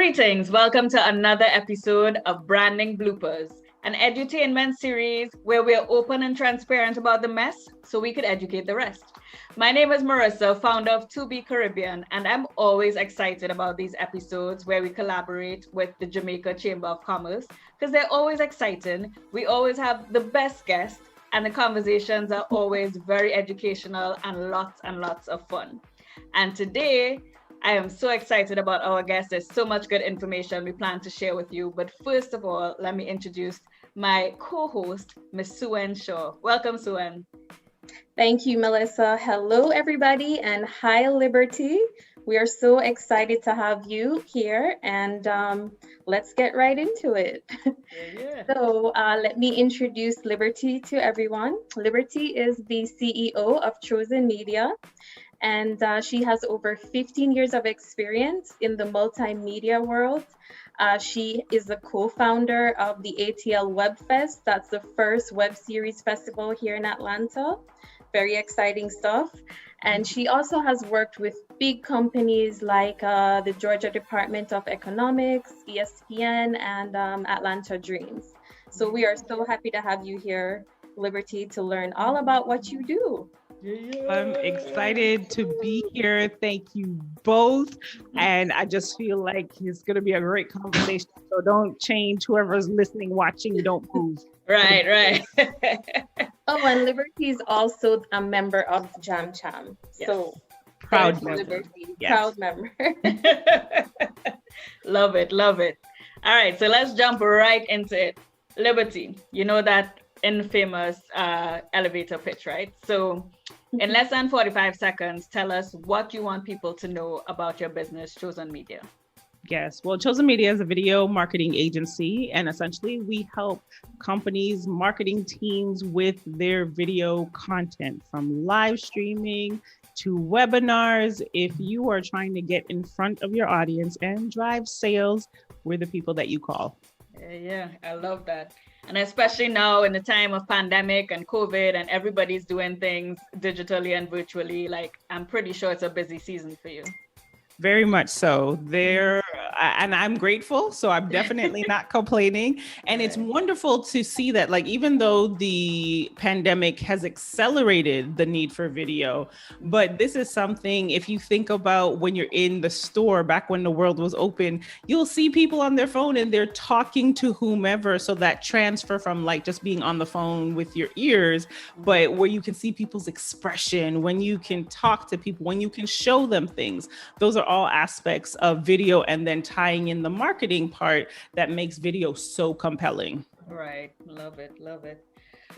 Greetings, welcome to another episode of Branding Bloopers, an edutainment series where we're open and transparent about the mess so we could educate the rest. My name is Marissa, founder of To Be Caribbean, and I'm always excited about these episodes where we collaborate with the Jamaica Chamber of Commerce because they're always exciting. We always have the best guests, and the conversations are always very educational and lots of fun. And today, I am so excited about our guest. There's so much good information we plan to share with you. But first of all, let me introduce my co-host, Ms. Suen Shaw. Welcome, Suen. Thank you, Melissa. Hello, everybody, and hi, Liberty. We are so excited to have you here, and let's get right into it. Yeah. So let me introduce Liberty to everyone. Liberty is the CEO of CHOZEN Media, and she has over 15 years of experience in the multimedia world. She is the co-founder of the ATL Web Fest. That's the first web series festival here in Atlanta. Very exciting stuff. And she also has worked with big companies like the Georgia Department of Economics, ESPN, and Atlanta Dreams. So we are so happy to have you here, Liberty, to learn all about what you do. I'm excited to be here. Thank you both. And I just feel like it's going to be a great conversation. So don't change. Whoever's listening, watching, don't move. Right. Oh, and Liberty is also a member of JamCham. Yes. So Proud member. Liberty, Yes. proud member. Love it. All right, so let's jump right into it. Liberty, you know that infamous elevator pitch, right? So in less than 45 seconds, tell us what you want people to know about your business, CHOZEN Media. Yes. Well, CHOZEN Media is a video marketing agency, and essentially we help companies, marketing teams with their video content, from live streaming to webinars. If you are trying to get in front of your audience and drive sales, we're the people that you call. Yeah, I love that. And especially now in the time of pandemic and COVID and everybody's doing things digitally and virtually, like I'm pretty sure it's a busy season for you. Very much so. And I'm grateful. So I'm definitely not complaining. And it's wonderful to see that, like, even though the pandemic has accelerated the need for video, but this is something, if you think about when you're in the store back when the world was open, you'll see people on their phone and they're talking to whomever. So that transfer from like just being on the phone with your ears, but where you can see people's expression, when you can talk to people, when you can show them things, those are all aspects of video, and then tying in the marketing part that makes video so compelling. Right. Love it.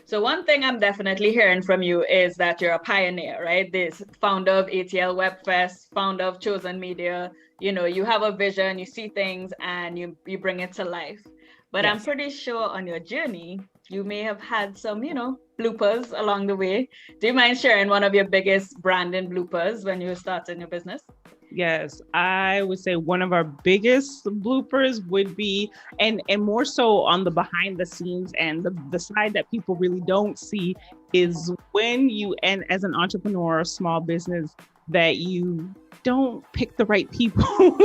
So one thing I'm definitely hearing from you is that you're a pioneer, right? This founder of ATL Web Fest, founder of CHOZEN Media. You know, you have a vision, you see things, and you bring it to life. But yes. I'm pretty sure on your journey, you may have had some, bloopers along the way. Do you mind sharing one of your biggest branding bloopers when you started your business? Yes, I would say one of our biggest bloopers would be, and more so on the behind the scenes and the side that people really don't see, is when you, and as an entrepreneur or small business, that you don't pick the right people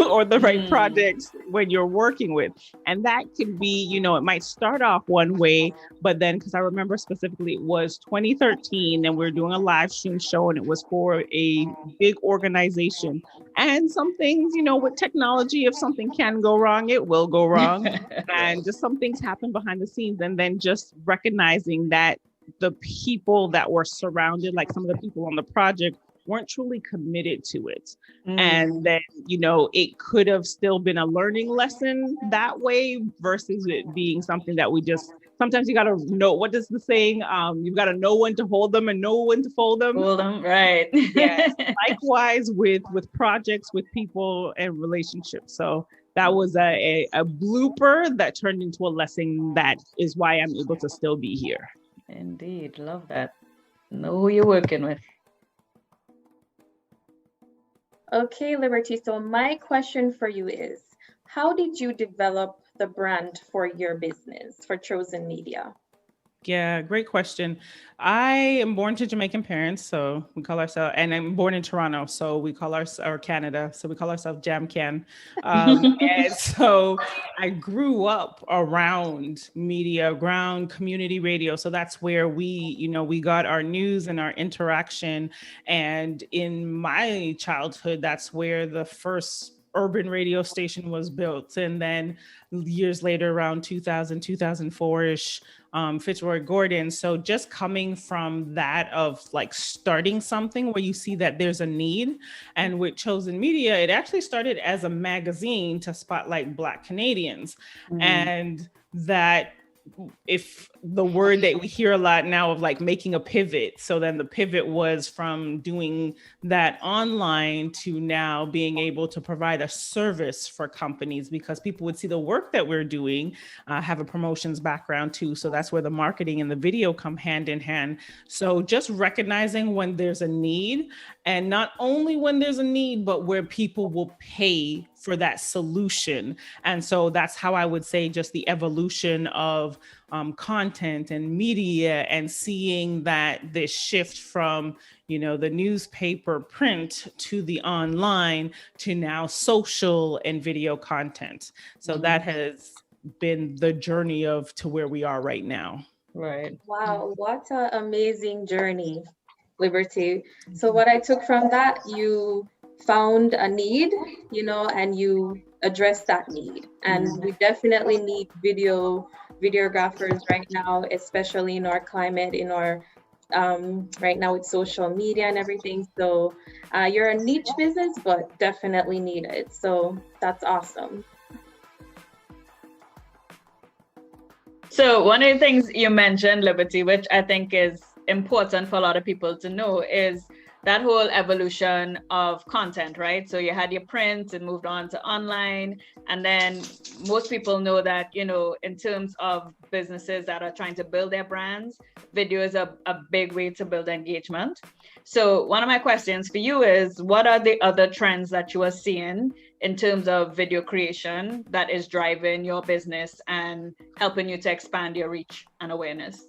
or the right projects when you're working with. And that could be, it might start off one way, but then, because I remember specifically it was 2013 and we were doing a live stream show and it was for a big organization. And some things, with technology, if something can go wrong, it will go wrong. And just some things happen behind the scenes. And then just recognizing that the people that were surrounded, like some of the people on the project, weren't truly committed to it. And then, it could have still been a learning lesson that way versus it being something that we just, sometimes you got to know, what is the saying? You've got to know when to hold them and know when to fold them. Hold them, right. Yes. Likewise with projects, with people and relationships. So that was a blooper that turned into a lesson. That is why I'm able to still be here. Indeed. Love that. Know who you're working with. Okay, Liberty. So my question for you is, how did you develop the brand for your business, for CHOZEN Media? Yeah, great question. I am born to Jamaican parents, so we call ourselves, and I'm born in Toronto, so we call or Canada, so we call ourselves JamCham. And so I grew up around media, around community radio. So that's where we got our news and our interaction. And in my childhood, that's where the first urban radio station was built. And then years later, around 2000, 2004-ish, Fitzroy Gordon. So just coming from that of like starting something where you see that there's a need. And with Chosen Media, it actually started as a magazine to spotlight Black Canadians. And that, if the word that we hear a lot now of like making a pivot. So then the pivot was from doing that online to now being able to provide a service for companies, because people would see the work that we're doing, have a promotions background too. So that's where the marketing and the video come hand in hand. So just recognizing when there's a need, and not only when there's a need, but where people will pay for that solution. And so that's how I would say just the evolution of content and media, and seeing that this shift from, the newspaper print to the online to now social and video content. So that has been the journey to where we are right now. Right. Wow, what an amazing journey, Liberty. So what I took from that, you found a need, and you addressed that need. And we definitely need videographers right now, especially in our climate, in our right now with social media and everything. So you're a niche business, but definitely needed. So that's awesome. So one of the things you mentioned, Liberty, which I think is important for a lot of people to know, is that whole evolution of content, right? So you had your print and moved on to online. And then most people know that, in terms of businesses that are trying to build their brands, video is a big way to build engagement. So one of my questions for you is, what are the other trends that you are seeing in terms of video creation that is driving your business and helping you to expand your reach and awareness?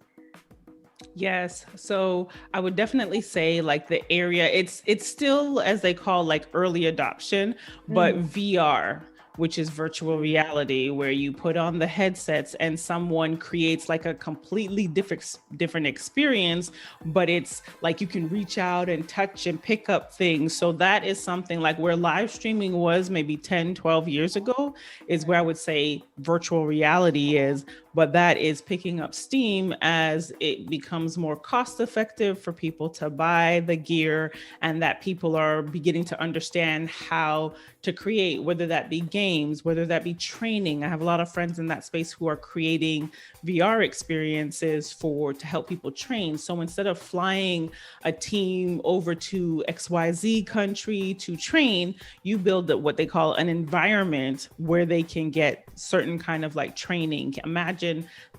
Yes. So I would definitely say like the area, it's still, as they call, like early adoption, but VR, which is virtual reality, where you put on the headsets and someone creates like a completely different experience, but it's like you can reach out and touch and pick up things. So that is something like where live streaming was maybe 10, 12 years ago, is where I would say virtual reality is. But that is picking up steam as it becomes more cost effective for people to buy the gear, and that people are beginning to understand how to create, whether that be games, whether that be training. I have a lot of friends in that space who are creating VR experiences to help people train. So instead of flying a team over to XYZ country to train, you build what they call an environment where they can get certain kind of like training. Imagine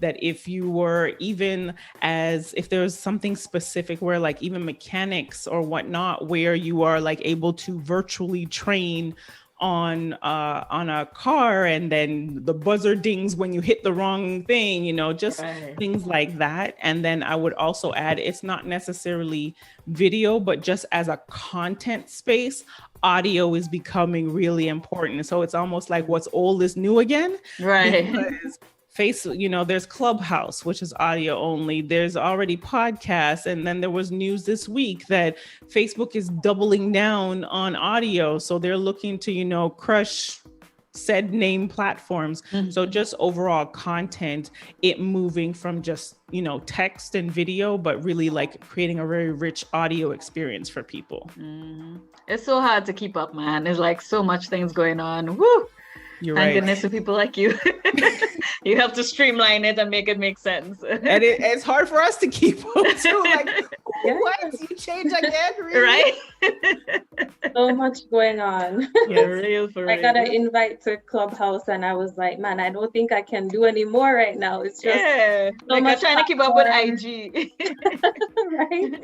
that if you were if there's something specific where like even mechanics or whatnot, where you are like able to virtually train on a car, and then the buzzer dings when you hit the wrong thing, just things like that. And then I would also add, it's not necessarily video, but just as a content space, audio is becoming really important. So it's almost like what's old is new again. Right. Because there's Clubhouse, which is audio only. There's already podcasts. And then there was news this week that Facebook is doubling down on audio. So they're looking to, crush said name platforms. So just overall content, it moving from just, text and video, but really like creating a very rich audio experience for people. It's so hard to keep up, man. There's like so much things going on. Woo! You're Thank right. goodness for people like you. You have to streamline it and make it make sense. And it's hard for us to keep up too. Like, what? You change again? Really? Right? So much going on. Yeah, real for real. I got an invite to Clubhouse, and I was like, man, I don't think I can do any more right now. It's just so like much I'm trying to keep up with IG. right?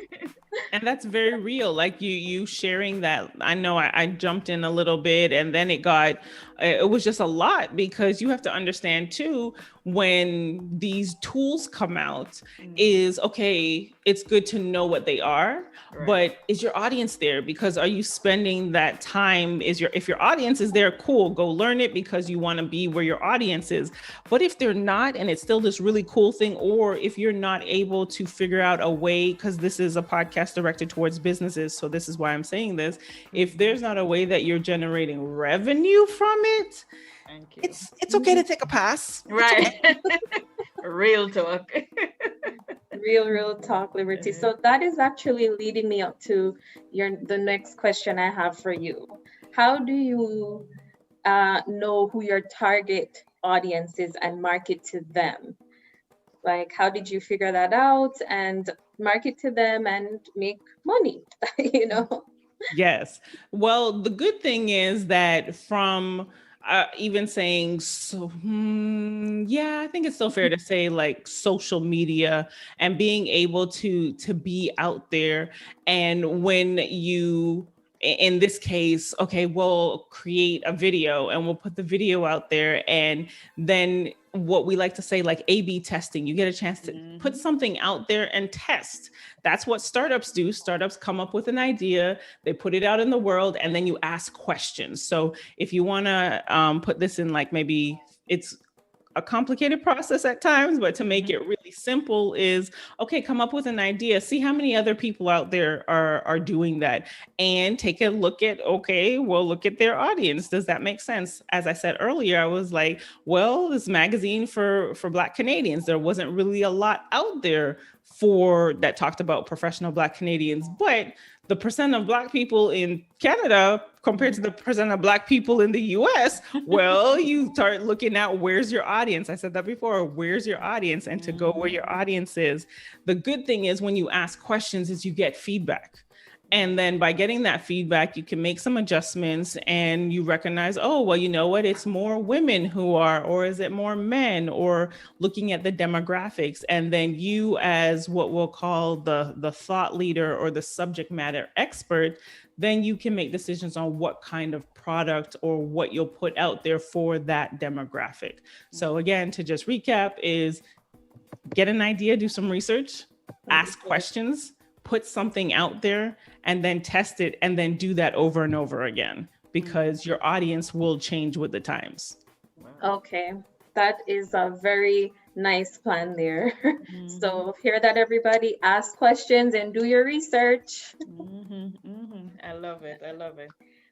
And that's very real. Like you sharing that. I know I jumped in a little bit, and then it got it was just a lot, because you have to understand too, when these tools come out, is okay, it's good to know what they are, but is your audience there? Because are you spending that time? If your audience is there, cool, go learn it because you want to be where your audience is. But if they're not, and it's still this really cool thing, or if you're not able to figure out a way, because this is a podcast directed towards businesses, so this is why I'm saying this, if there's not a way that you're generating revenue from it, it's okay to take a pass. Right. Real talk. Real talk, Liberty. So that is actually leading me up to the next question I have for you. How do you know who your target audience is and market to them? Like, how did you figure that out and market to them and make money? Yes. Well, the good thing is that from even saying, so, I think it's still fair to say, like, social media and being able to be out there. And when you, in this case, okay, we'll create a video and we'll put the video out there, and then what we like to say, like A/B testing, you get a chance to put something out there and test. That's what startups do. Startups come up with an idea, they put it out in the world, and then you ask questions. So if you want to put this in, like, maybe it's a complicated process at times, but to make it really simple is, okay, come up with an idea, see how many other people out there are doing that, and take a look at, okay, well, look at their audience. Does that make sense? As I said earlier, I was like, well, this magazine for Black Canadians, there wasn't really a lot out there that talked about professional Black Canadians, but the percent of Black people in Canada compared to the percent of Black people in the US, well, you start looking at where's your audience. I said that before, where's your audience, and to go where your audience is. The good thing is when you ask questions is you get feedback. And then by getting that feedback, you can make some adjustments and you recognize, oh, well, you know what, it's more women who are, or is it more men, or looking at the demographics. And then you, as what we'll call the thought leader or the subject matter expert, then you can make decisions on what kind of product or what you'll put out there for that demographic. So again, to just recap, is get an idea, do some research, ask questions, put something out there, and then test it, and then do that over and over again, because your audience will change with the times. Okay, that is a very nice plan there. So hear that, everybody, ask questions and do your research. I love it.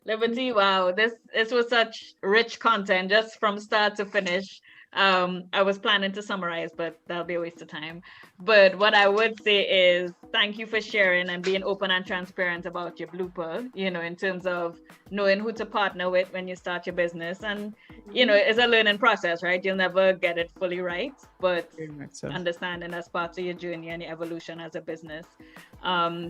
Liberty, wow, this was such rich content just from start to finish. I was planning to summarize, but that'll be a waste of time. But what I would say is thank you for sharing and being open and transparent about your blooper, in terms of knowing who to partner with when you start your business. And, it's a learning process, right? You'll never get it fully right, but understanding that's part of your journey and your evolution as a business.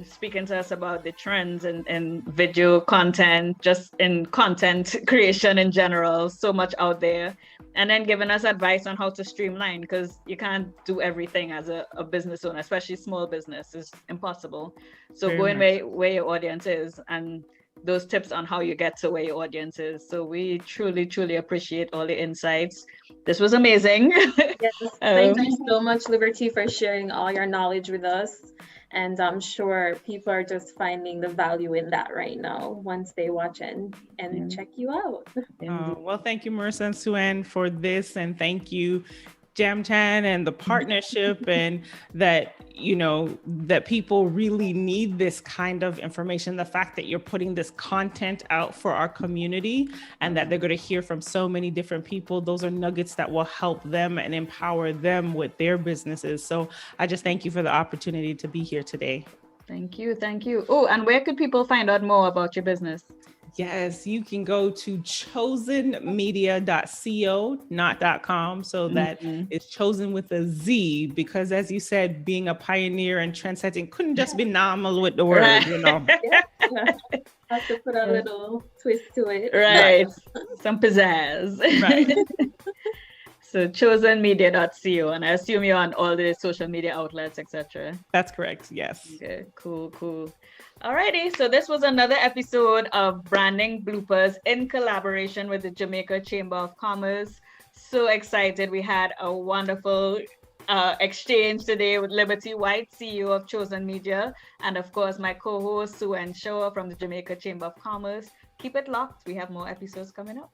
Speaking to us about the trends in video content, just in content creation in general, so much out there. And then giving us advice on how to streamline, because you can't do everything as a business owner, especially small business. It's impossible. So going where your audience is, and those tips on how you get to where your audience is. So we truly, truly appreciate all the insights. This was amazing. Yes, thank you so much, Liberty, for sharing all your knowledge with us. And I'm sure people are just finding the value in that right now once they watch and check you out. Well, thank you, Marissa and Suen, for this. And thank you, JamCham, and the partnership, and that, that people really need this kind of information. The fact that you're putting this content out for our community and that they're going to hear from so many different people, those are nuggets that will help them and empower them with their businesses. So I just thank you for the opportunity to be here today. Thank you. Oh, and where could people find out more about your business? Yes, you can go to chozenmedia.co, not .com. So that is chosen with a Z, because as you said, being a pioneer and trendsetting couldn't just be normal with the word, Have to put a little twist to it. Right. Some pizzazz. Right. So chozenmedia.co, and I assume you're on all the social media outlets, etc. That's correct. Yes. Okay, cool. Alrighty, so this was another episode of Branding Bloopers in collaboration with the Jamaica Chamber of Commerce. So excited. We had a wonderful exchange today with Liberty White, CEO of Chosen Media, and of course my co-host Suen from the Jamaica Chamber of Commerce. Keep it locked. We have more episodes coming up.